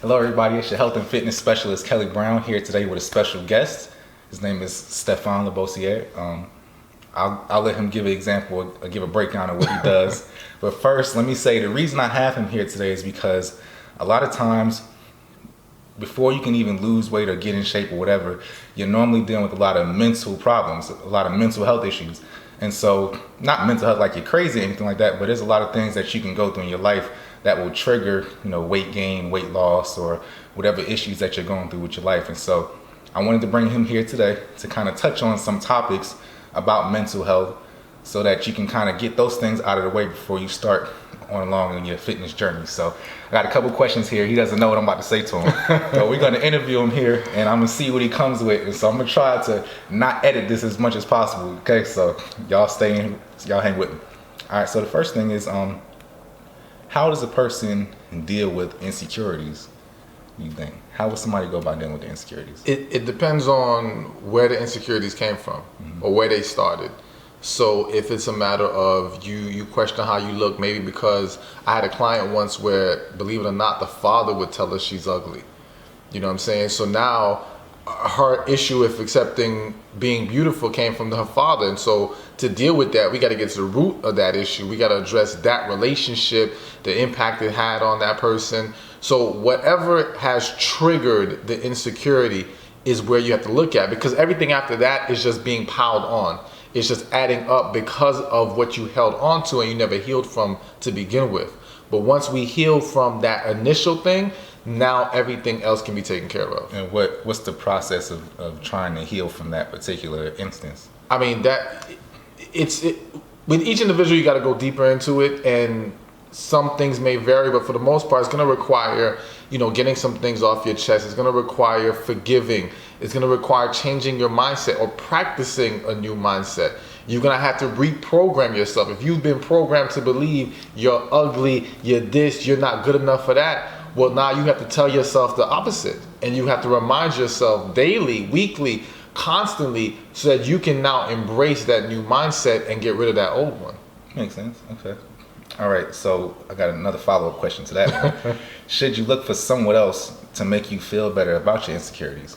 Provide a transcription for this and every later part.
Hello, everybody. It's your health and fitness specialist, Kelly Brown, here today with a special guest. His name is Stefan Labossiere. I'll let him give an example, or give a breakdown of what he does. But first, let me say the reason I have him here today is because a lot of times, before you can even lose weight or get in shape or whatever, you're normally dealing with a lot of mental problems, a lot of mental health issues. And so, not mental health like you're crazy or anything like that, but there's a lot of things that you can go through in your life that will trigger, weight gain, weight loss, or whatever issues that you're going through with your life. And so I wanted to bring him here today to kind of touch on some topics about mental health so that you can kind of get those things out of the way before you start on along in your fitness journey. So I got a couple questions here. He doesn't know what I'm about to say to him. So we're going to interview him here and I'm going to see what he comes with. And so I'm going to try to not edit this as much as possible. Okay, so y'all hang with me. All right, so the first thing is, how does a person deal with insecurities, you think? How would somebody go about dealing with the insecurities? It depends on where the insecurities came from or where they started. So if it's a matter of you question how you look, maybe because I had a client once where, believe it or not, the father would tell her she's ugly. You know what I'm saying? So now her issue with accepting being beautiful came from her father. And so to deal with that, we got to get to the root of that issue. We got to address that relationship, the impact it had on that person. So whatever has triggered the insecurity is where you have to look at, because everything after that is just being piled on. It's just adding up because of what you held on to and you never healed from to begin with. But once we heal from that initial thing, now everything else can be taken care of. And what's the process of trying to heal from that particular instance? I mean, with each individual, you got to go deeper into it, and some things may vary, but for the most part, it's going to require, getting some things off your chest. It's going to require forgiving. It's going to require changing your mindset or practicing a new mindset. You're going to have to reprogram yourself. If you've been programmed to believe you're ugly, you're this, you're not good enough for that, well, now you have to tell yourself the opposite. And you have to remind yourself daily, weekly, constantly, so that you can now embrace that new mindset and get rid of that old one. Makes sense. Okay. All right. So I got another follow-up question to that one. Should you look for someone else to make you feel better about your insecurities?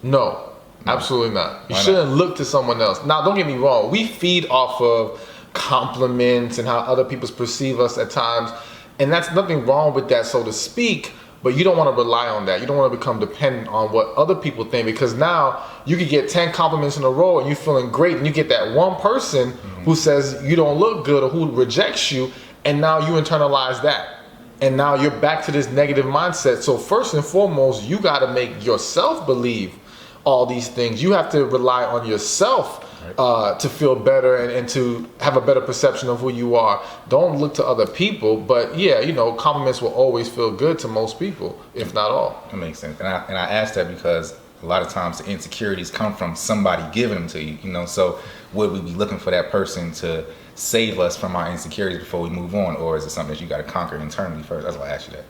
No, absolutely not. You shouldn't look to someone else. Now, don't get me wrong. We feed off of compliments and how other people perceive us at times. And that's nothing wrong with that, so to speak, but you don't want to rely on that. You don't want to become dependent on what other people think, because now you could get 10 compliments in a row and you're feeling great, and you get that one person who says you don't look good or who rejects you, and now you internalize that. And now you're back to this negative mindset. So first and foremost, you got to make yourself believe all these things. You have to rely on yourself to feel better and to have a better perception of who you are. Don't look to other people, but yeah, compliments will always feel good to most people, if not all. That makes sense. And I asked that because a lot of times the insecurities come from somebody giving them to you, so would we be looking for that person to save us from our insecurities before we move on, or is it something that you got to conquer internally first? That's why I asked you that.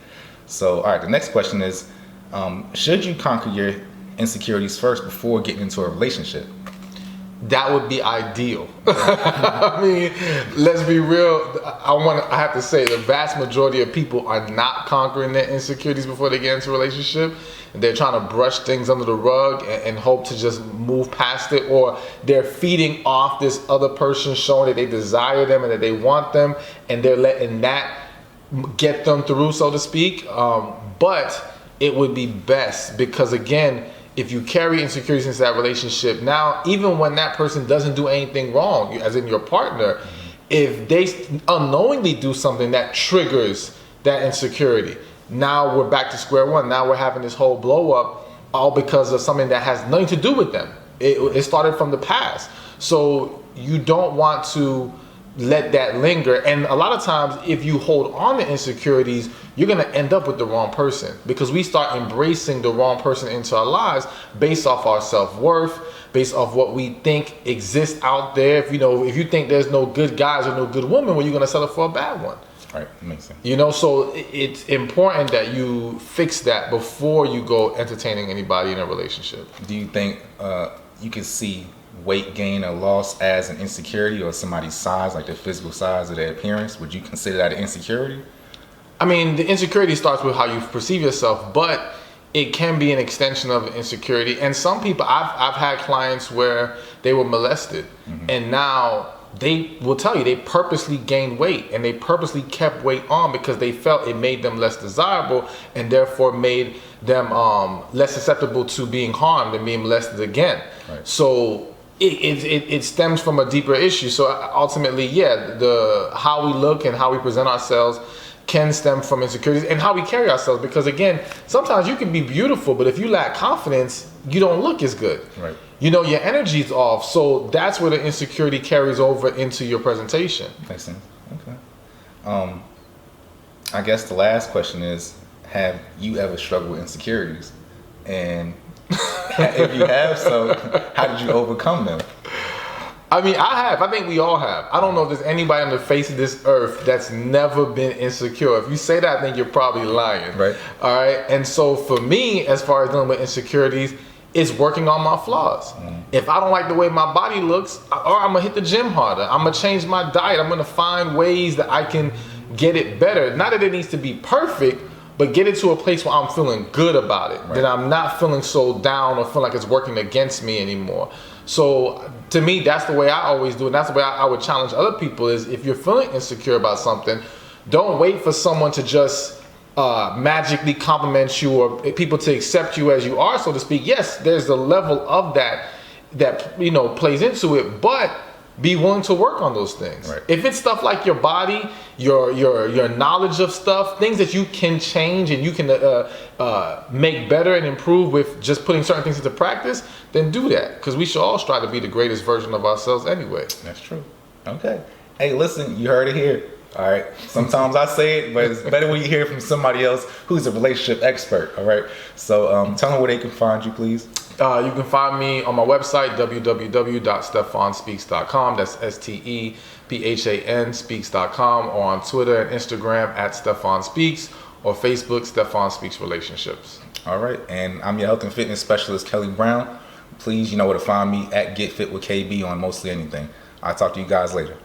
So, all right, the next question is, should you conquer your insecurities first before getting into a relationship? That would be ideal. I mean, let's be real. I have to say, the vast majority of people are not conquering their insecurities before they get into a relationship. They're trying to brush things under the rug and hope to just move past it, or they're feeding off this other person, showing that they desire them and that they want them, and they're letting that get them through, so to speak. But it would be best, because again, if you carry insecurities into that relationship, now even when that person doesn't do anything wrong, as in your partner, if they unknowingly do something that triggers that insecurity, now we're back to square one. Now we're having this whole blow up, all because of something that has nothing to do with them. It started from the past. So you don't want to let that linger. And a lot of times, if you hold on to insecurities, you're going to end up with the wrong person, because we start embracing the wrong person into our lives based off our self-worth, based off what we think exists out there. If you think there's no good guys or no good women, well, you're going to settle for a bad one. Right, that makes sense. So it's important that you fix that before you go entertaining anybody in a relationship. Do you think you can see weight gain or loss as an insecurity, or somebody's size, like their physical size or their appearance? Would you consider that an insecurity? I mean, the insecurity starts with how you perceive yourself, but it can be an extension of insecurity. And some people, I've had clients where they were molested, and now they will tell you they purposely gained weight and they purposely kept weight on because they felt it made them less desirable and therefore made them less susceptible to being harmed and being molested again. Right. So it stems from a deeper issue. So ultimately, yeah, the how we look and how we present ourselves can stem from insecurities, and how we carry ourselves, because again, sometimes you can be beautiful, but if you lack confidence, you don't look as good. Right. You know, your energy's off. So that's where the insecurity carries over into your presentation. Makes sense. Okay. I guess the last question is, have you ever struggled with insecurities? And if you have, so how did you overcome them? I mean, I have. I think we all have. I don't know if there's anybody on the face of this earth that's never been insecure. If you say that, I think you're probably lying. Right. All right. And so for me, as far as dealing with insecurities, it's working on my flaws. If I don't like the way my body looks, or I'm gonna hit the gym harder. I'm gonna change my diet. I'm gonna find ways that I can get it better. Not that it needs to be perfect, but get it to a place where I'm feeling good about it. Right. That I'm not feeling so down or feel like it's working against me anymore. So to me, that's the way I always do it. And that's the way I would challenge other people is, if you're feeling insecure about something, don't wait for someone to just magically compliment you or people to accept you as you are, so to speak. Yes, there's a level of that you know plays into it, but be willing to work on those things. Right. If it's stuff like your body, your knowledge of stuff, things that you can change and you can make better and improve with just putting certain things into practice, then do that, because we should all strive to be the greatest version of ourselves anyway. That's true. Okay. Hey, listen, you heard it here. All right. Sometimes I say it, but it's better when you hear it from somebody else who's a relationship expert. All right. So tell them where they can find you, please. You can find me on my website, www.stefanspeaks.com. That's STEPHAN speaks.com, or on Twitter and Instagram at Stefan Speaks, or Facebook, Stefan Speaks Relationships. All right. And I'm your health and fitness specialist, Kelly Brown. Please, you know where to find me at Get Fit with KB on mostly anything. I'll talk to you guys later.